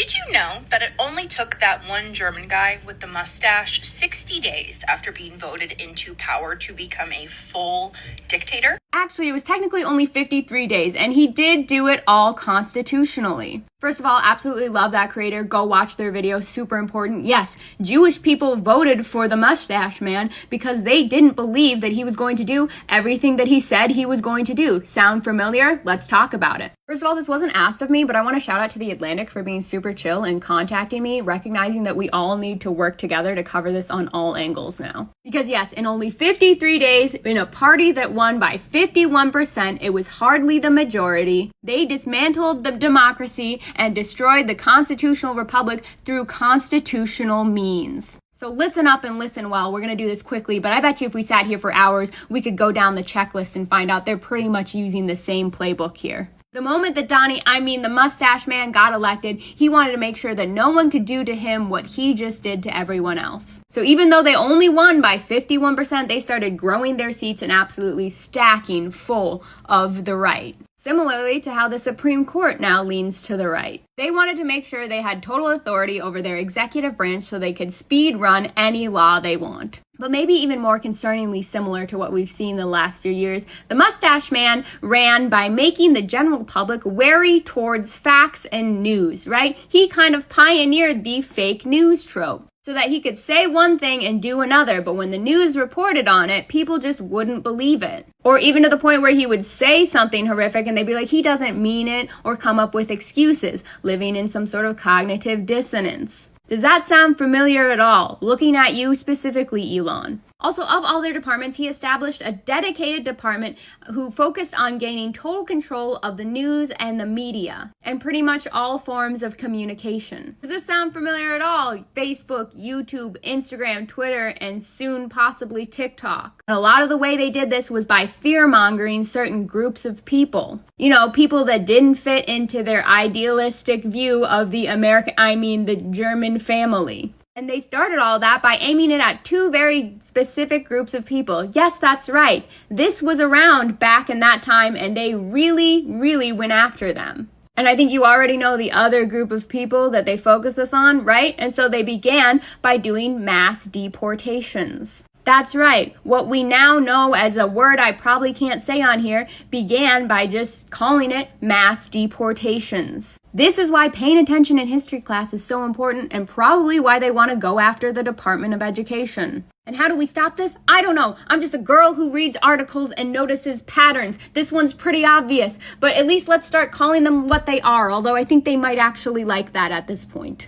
Did you know that it only took that one German guy with the mustache 60 days after being voted into power to become a full dictator? Actually, it was technically only 53 days, and he did do it all constitutionally. First of all, absolutely love that creator. Go watch their video. Super important. Yes, Jewish people voted for the mustache man because they didn't believe that he was going to do everything that he said he was going to do. Sound familiar? Let's talk about it. First of all, this wasn't asked of me, but I want to shout out to The Atlantic for being super chill and contacting me, recognizing that we all need to work together to cover this on all angles now. Because yes, in only 53 days, in a party that won by 51%, it was hardly the majority, they dismantled the democracy and destroyed the constitutional republic through constitutional means. So listen up and listen well. We're going to do this quickly, but I bet you if we sat here for hours, we could go down the checklist and find out they're pretty much using the same playbook here. The moment that the mustache man got elected, he wanted to make sure that no one could do to him what he just did to everyone else. So even though they only won by 51%, they started growing their seats and absolutely stacking full of the right. Similarly to how the Supreme Court now leans to the right. They wanted to make sure they had total authority over their executive branch so they could speed run any law they want. But maybe even more concerningly similar to what we've seen the last few years, the mustache man ran by making the general public wary towards facts and news, right? He kind of pioneered the fake news trope, so that he could say one thing and do another, but when the news reported on it, people just wouldn't believe it. Or even to the point where he would say something horrific and they'd be like, he doesn't mean it, or come up with excuses, living in some sort of cognitive dissonance. Does that sound familiar at all? Looking at you specifically, Elon. Also, of all their departments, he established a dedicated department who focused on gaining total control of the news and the media, and pretty much all forms of communication. Does this sound familiar at all? Facebook, YouTube, Instagram, Twitter, and soon possibly TikTok. And a lot of the way they did this was by fear-mongering certain groups of people. You know, people that didn't fit into their idealistic view of the the German family. And they started all that by aiming it at two very specific groups of people. Yes, that's right. This was around back in that time, and they really, really went after them. And I think you already know the other group of people that they focused this on, right? And so they began by doing mass deportations. That's right. What we now know as a word I probably can't say on here began by just calling it mass deportations. This is why paying attention in history class is so important, and probably why they want to go after the Department of Education. And how do we stop this? I don't know. I'm just a girl who reads articles and notices patterns. This one's pretty obvious, but at least let's start calling them what they are, although I think they might actually like that at this point.